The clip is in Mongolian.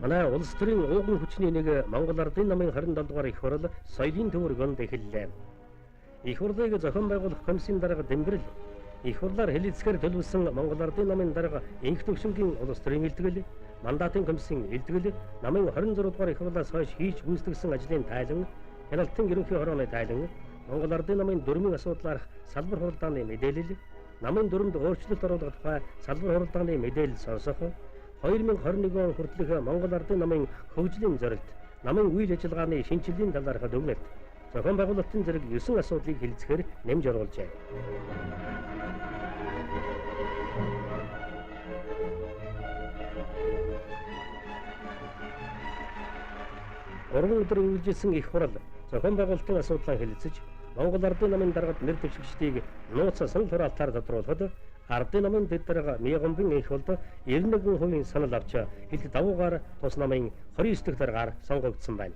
Манай улс төрийн ууган хүчний нэг Монгол Ардын намын 27 дугаар их хурал соёлын төвөргөнд эхэллээ. Их хурлыг зохион байгуулах комиссийн дарга Дэмбэрэл их хурлаар хэлэлцгээр төлөвлөсөн Монгол Ардын намын дарга Инх төвшингийн улс төрийн илтгэл, мандатын комиссийн илтгэл, намын 26 дугаар их хурлаас хойш хийж гүйцэтгэсэн ажлын тайлан, хяналтын ерөнхий хорооны тайлан, Монгол Ардын намын дөрмийн асуудлаарх салбар хуралдааны мэдээлэл, намын дүрмд өөрчлөлт оруулах тухай салбар хуралдааны мэдээлэл сонсох, 2021 он хүртэлх Монгол Ардын намын хөгжлийн зорилт, намын үйл ажиллагааны шинжилгээний талаарх дүгнэлт, зохион байгуулалтын зэрэг 9 асуудлыг хэлэлцэхээр нэмж оруулжээ. Уран өдөр үргэлжилсэн их хурал зохион байгуулалтын асуудлаа хэлэлцэж, Монгол Ардын намын даргад нэр дэвшигчдийг нууц санал хураалтаар тодруулахад Ардын намын дэд дарга Мягомбын их хурлд 91% санал авч хэд давуугаар тус намын 29 дахь даргаар сонгогдсон байна.